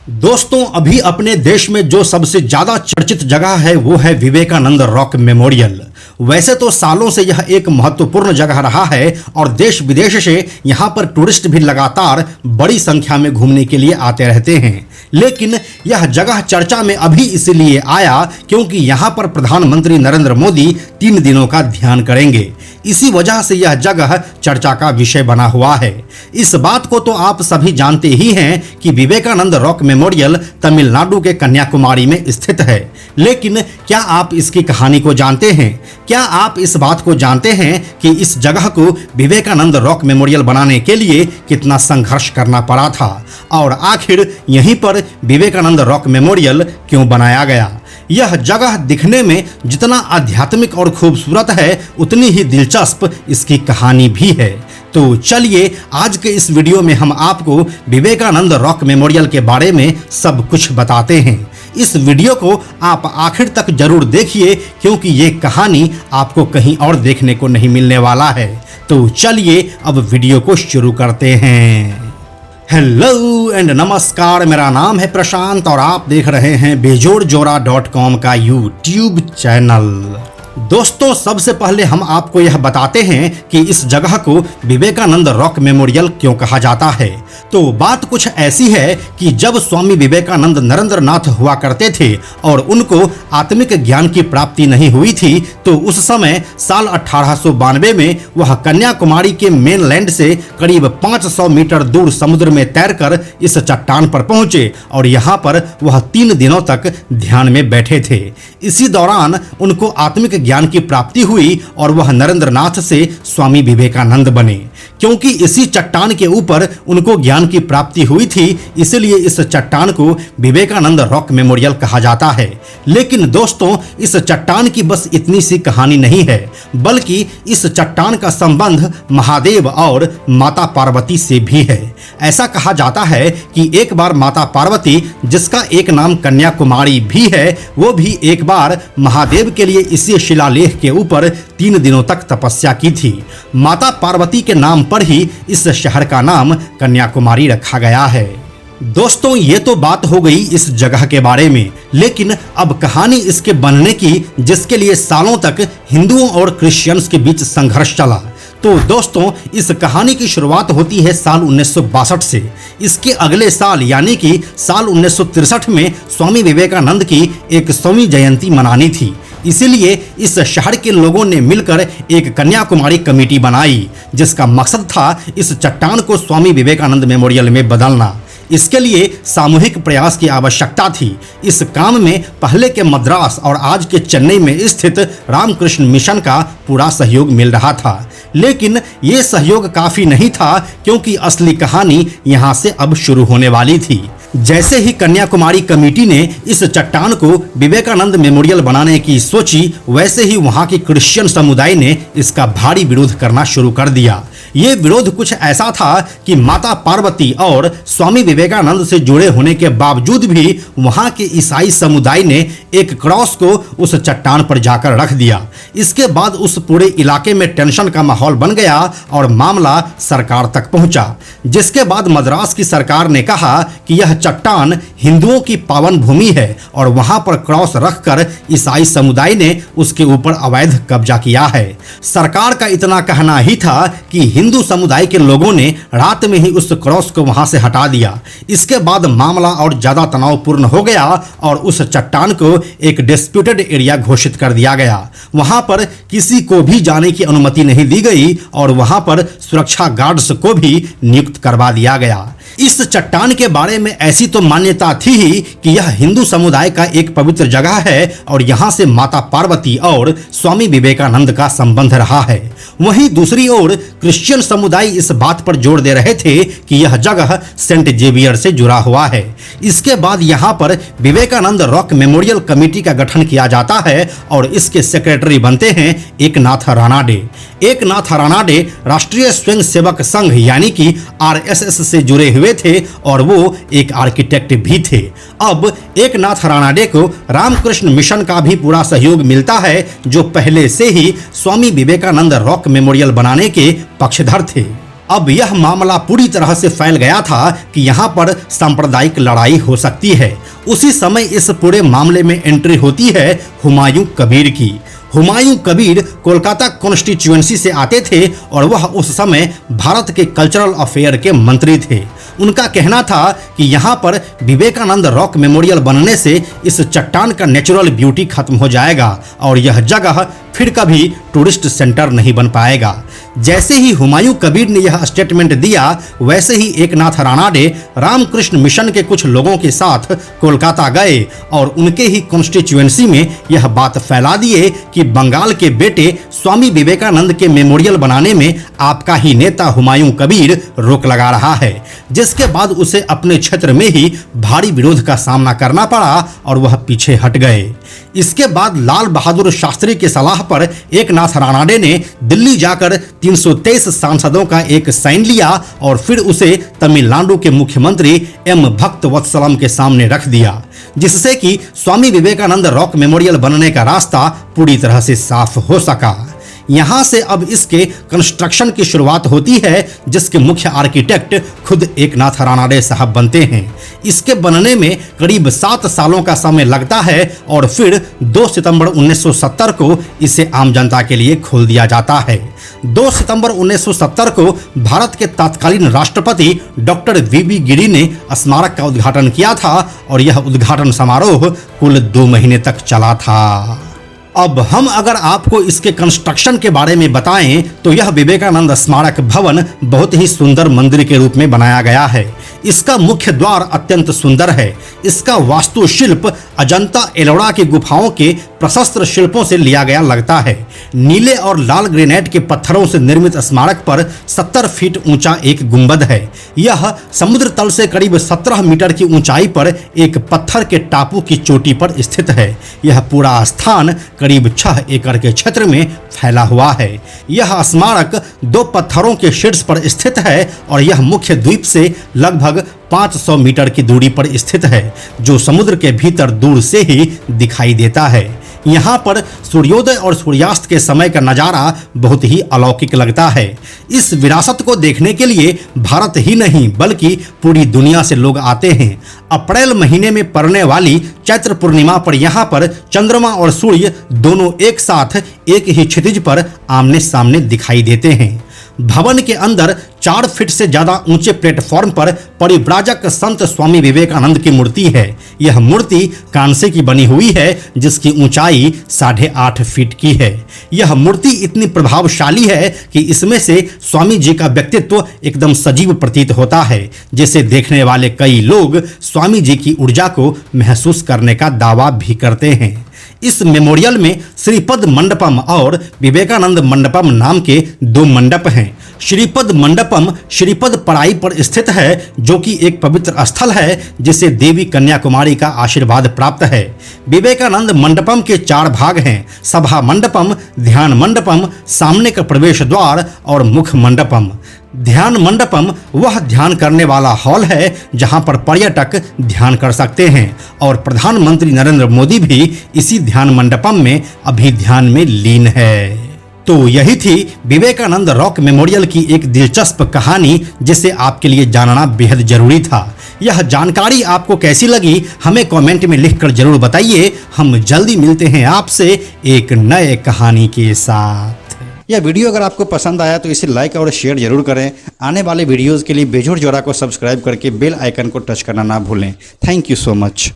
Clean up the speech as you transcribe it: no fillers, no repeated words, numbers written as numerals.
दोस्तों, अभी अपने देश में जो सबसे ज्यादा चर्चित जगह है वो है विवेकानंद रॉक मेमोरियल। वैसे तो सालों से यह एक महत्वपूर्ण जगह रहा है और देश विदेश से यहाँ पर टूरिस्ट भी लगातार बड़ी संख्या में घूमने के लिए आते रहते हैं। लेकिन यह जगह चर्चा में अभी इसलिए आया क्योंकि यहाँ पर प्रधानमंत्री नरेंद्र मोदी 3 दिनों का ध्यान करेंगे। इसी वजह से यह जगह चर्चा का विषय बना हुआ है। इस बात को तो आप सभी जानते ही हैं कि विवेकानंद रॉक मेमोरियल तमिलनाडु के कन्याकुमारी में स्थित है। लेकिन क्या आप इसकी कहानी को जानते हैं? क्या आप इस बात को जानते हैं कि इस जगह को विवेकानंद रॉक मेमोरियल बनाने के लिए कितना संघर्ष करना पड़ा था और आखिर यहीं पर विवेकानंद रॉक मेमोरियल क्यों बनाया गया? यह जगह दिखने में जितना आध्यात्मिक और खूबसूरत है उतनी ही दिलचस्प इसकी कहानी भी है। तो चलिए आज के इस वीडियो में हम आपको विवेकानंद रॉक मेमोरियल के बारे में सब कुछ बताते हैं। इस वीडियो को आप आखिर तक जरूर देखिए क्योंकि ये कहानी आपको कहीं और देखने को नहीं मिलने वाला है। तो चलिए अब वीडियो को शुरू करते हैं। हेलो एंड नमस्कार, मेरा नाम है प्रशांत और आप देख रहे हैं बेजोड़जोड़ा.com का यूट्यूब चैनल। दोस्तों, सबसे पहले हम आपको यह बताते हैं कि इस जगह को विवेकानंद रॉक मेमोरियल क्यों कहा जाता है। तो बात कुछ ऐसी है कि जब स्वामी विवेकानंद नरेंद्रनाथ हुआ करते थे और उनको आत्मिक ज्ञान की प्राप्ति नहीं हुई थी, तो उस समय साल 1892 में वह कन्याकुमारी के मेनलैंड से करीब 500 मीटर दूर समुद्र में तैरकर इस चट्टान पर पहुंचे और यहाँ पर वह 3 दिनों तक ध्यान में बैठे थे। इसी दौरान उनको आत्मिक ज्ञान की प्राप्ति हुई और वह नरेंद्रनाथ से स्वामी विवेकानंद बने। क्योंकि इसी चट्टान के ऊपर उनको ज्ञान की प्राप्ति हुई थी, इसलिए इस चट्टान को विवेकानंद रॉक मेमोरियल कहा जाता है। लेकिन दोस्तों, इस चट्टान की बस इतनी सी कहानी नहीं है, बल्कि इस चट्टान का संबंध महादेव और माता पार्वती से भी है। ऐसा कहा जाता है कि एक बार माता पार्वती, जिसका एक नाम कन्याकुमारी भी है, वो भी एक बार महादेव के लिए इसी शिलालेख के ऊपर 3 दिनों तक तपस्या की थी। माता पार्वती के नाम पर ही इस शहर का नाम कन्याकुमारी रखा गया है। दोस्तों, ये तो बात हो गई इस जगह के बारे में, लेकिन अब कहानी इसके बनने की, जिसके लिए सालों तक हिंदुओं और क्रिश्चियंस के बीच संघर्ष चला। तो दोस्तों, इस कहानी की शुरुआत होती है साल 1962 से। इसके अगले साल यानी कि साल 1963 में स्वामी विवेकानंद की 100वीं जयंती मनानी थी। इसीलिए इस शहर के लोगों ने मिलकर एक कन्याकुमारी कमेटी बनाई, जिसका मकसद था इस चट्टान को स्वामी विवेकानंद मेमोरियल में बदलना। इसके लिए सामूहिक प्रयास की आवश्यकता थी। इस काम में पहले के मद्रास और आज के चेन्नई में स्थित रामकृष्ण मिशन का पूरा सहयोग मिल रहा था। लेकिन ये सहयोग काफी नहीं था क्योंकि असली कहानी यहाँ से अब शुरू होने वाली थी। जैसे ही कन्याकुमारी कमेटी ने इस चट्टान को विवेकानंद मेमोरियल बनाने की सोची, वैसे ही वहाँ की क्रिश्चियन समुदाय ने इसका भारी विरोध करना शुरू कर दिया। ये विरोध कुछ ऐसा था कि माता पार्वती और स्वामी विवेकानंद से जुड़े होने के बावजूद भी वहाँ के ईसाई समुदाय ने एक क्रॉस को उस चट्टान पर जाकर रख दिया। इसके बाद उस पूरे इलाके में टेंशन का माहौल बन गया और मामला सरकार तक पहुंचा, जिसके बाद मद्रास की सरकार ने कहा कि यह चट्टान हिंदुओं की पावन भूमि है और वहां पर क्रॉस रखकर ईसाई समुदाय ने उसके ऊपर अवैध कब्जा किया है। सरकार का इतना कहना ही था कि हिंदू समुदाय के लोगों ने रात में ही उस क्रॉस को वहां से हटा दिया। इसके बाद मामला और ज्यादा तनावपूर्ण हो गया और उस चट्टान को एक डिस्प्यूटेड एरिया घोषित कर दिया गया। वहां पर किसी को भी जाने की अनुमति नहीं दी गई और वहां पर सुरक्षा गार्ड्स को भी नियुक्त करवा दिया गया। इस चट्टान के बारे में ऐसी तो मान्यता थी ही कि यह हिंदू समुदाय का एक पवित्र जगह है और यहाँ से माता पार्वती और स्वामी विवेकानंद का संबंध रहा है। वहीं दूसरी ओर क्रिश्चियन समुदाय इस बात पर जोर दे रहे थे कि यह जगह सेंट जेवियर से जुड़ा हुआ है। इसके बाद यहाँ पर विवेकानंद रॉक मेमोरियल कमेटी का गठन किया जाता है और इसके सेक्रेटरी बनते हैं एकनाथ रानाडे। एकनाथ रानाडे राष्ट्रीय स्वयंसेवक संघ यानी कि RSS से जुड़े हुए थे और वो एक आर्किटेक्ट भी थे। अब एकनाथ रानाडे को रामकृष्ण मिशन का भी पूरा सहयोग मिलता है, जो पहले से ही स्वामी विवेकानंद रॉक मेमोरियल बनाने के पक्षधर थे। अब यह मामला पूरी तरह से फैल गया था कि यहाँ पर सांप्रदायिक लड़ाई हो सकती है। उसी समय इस पूरे मामले में एंट्री होती है हुमायूं कबीर की। हुमायूं कबीर कोलकाता कॉन्स्टिट्यूएंसी से आते थे और वह उस समय भारत के कल्चरल अफेयर के मंत्री थे। उनका कहना था कि यहाँ पर विवेकानंद रॉक मेमोरियल बनने से इस चट्टान का नेचुरल ब्यूटी खत्म हो जाएगा और यह जगह फिर कभी टूरिस्ट सेंटर नहीं बन पाएगा। जैसे ही हुमायूं कबीर ने यह स्टेटमेंट दिया, वैसे ही एकनाथ राणाडे रामकृष्ण मिशन के कुछ लोगों के साथ कोलकाता गए और उनके ही कॉन्स्टिट्यूएंसी में यह बात फैला दिए कि बंगाल के बेटे स्वामी विवेकानंद के मेमोरियल बनाने में आपका ही नेता हुमायूं कबीर रोक लगा रहा है, जिसके बाद उसे अपने क्षेत्र में ही भारी विरोध का सामना करना पड़ा और वह पीछे हट गए। इसके बाद लाल बहादुर शास्त्री की सलाह पर एकनाथ राणाडे ने दिल्ली जाकर 323 सांसदों का एक साइन लिया और फिर उसे तमिलनाडु के मुख्यमंत्री एम भक्त वत्सलम के सामने रख दिया, जिससे कि स्वामी विवेकानंद रॉक मेमोरियल बनने का रास्ता पूरी तरह से साफ हो सका। यहाँ से अब इसके कंस्ट्रक्शन की शुरुआत होती है, जिसके मुख्य आर्किटेक्ट खुद एकनाथ राणाडे साहब बनते हैं। इसके बनने में करीब 7 सालों का समय लगता है और फिर 2 सितंबर 1970 को इसे आम जनता के लिए खोल दिया जाता है। 2 सितंबर 1970 को भारत के तत्कालीन राष्ट्रपति डॉक्टर वीवी गिरी ने स्मारक का उद्घाटन किया था और यह उद्घाटन समारोह कुल 2 महीने तक चला था। अब हम अगर आपको इसके कंस्ट्रक्शन के बारे में बताएं तो यह विवेकानंद स्मारक भवन बहुत ही सुंदर मंदिर के रूप में बनाया गया है। इसका मुख्य द्वार अत्यंत सुंदर है। इसका वास्तुशिल्प अजंता एलोरा की गुफाओं के प्रशस्त्र शिल्पों से लिया गया लगता है। नीले और लाल ग्रेनाइट के पत्थरों से निर्मित स्मारक पर 70 फीट ऊंचा एक गुंबद है। यह समुद्र तल से करीब 17 मीटर की ऊंचाई पर एक पत्थर के टापू की चोटी पर स्थित है। यह पूरा स्थान करीब 6 एकड़ के क्षेत्र में फैला हुआ है। यह स्मारक 2 पत्थरों के शीर्ष पर स्थित है और यह मुख्य द्वीप से लगभग 500 मीटर की दूरी पर स्थित है, जो समुद्र के भीतर दूर से ही दिखाई देता है। यहाँ पर सूर्योदय और सूर्यास्त के समय का नज़ारा बहुत ही अलौकिक लगता है। इस विरासत को देखने के लिए भारत ही नहीं बल्कि पूरी दुनिया से लोग आते हैं। अप्रैल महीने में पड़ने वाली चैत्र पूर्णिमा पर यहाँ पर चंद्रमा और सूर्य दोनों एक साथ एक ही क्षितिज पर आमने सामने दिखाई देते हैं। भवन के अंदर 4 फीट से ज्यादा ऊंचे प्लेटफॉर्म पर परिव्राजक संत स्वामी विवेकानंद की मूर्ति है। यह मूर्ति कांसे की बनी हुई है, जिसकी ऊंचाई 8.5 फीट की है। यह मूर्ति इतनी प्रभावशाली है कि इसमें से स्वामी जी का व्यक्तित्व एकदम सजीव प्रतीत होता है, जिसे देखने वाले कई लोग स्वामी जी की ऊर्जा को महसूस करने का दावा भी करते हैं। इस मेमोरियल में श्रीपद मंडपम और विवेकानंद मंडपम नाम के 2 मंडप हैं। श्रीपद मंडपम श्रीपद पड़ाई पर स्थित है, जो कि एक पवित्र स्थल है जिसे देवी कन्याकुमारी का आशीर्वाद प्राप्त है। विवेकानंद मंडपम के 4 भाग हैं: सभा मंडपम, ध्यान मंडपम, सामने का प्रवेश द्वार और मुख मंडपम। ध्यान मंडपम वह ध्यान करने वाला हॉल है जहां पर पर्यटक ध्यान कर सकते हैं और प्रधानमंत्री नरेंद्र मोदी भी इसी ध्यान मंडपम में अभी ध्यान में लीन है। तो यही थी विवेकानंद रॉक मेमोरियल की एक दिलचस्प कहानी, जिसे आपके लिए जानना बेहद जरूरी था। यह जानकारी आपको कैसी लगी हमें कमेंट में लिखकर जरूर बताइए। हम जल्दी मिलते हैं आपसे एक नए कहानी के साथ। यह वीडियो अगर आपको पसंद आया तो इसे लाइक और शेयर जरूर करें। आने वाले वीडियोस के लिए बेजोड़ जोड़ा को सब्सक्राइब करके बेल आइकन को टच करना ना भूलें। Thank you so much.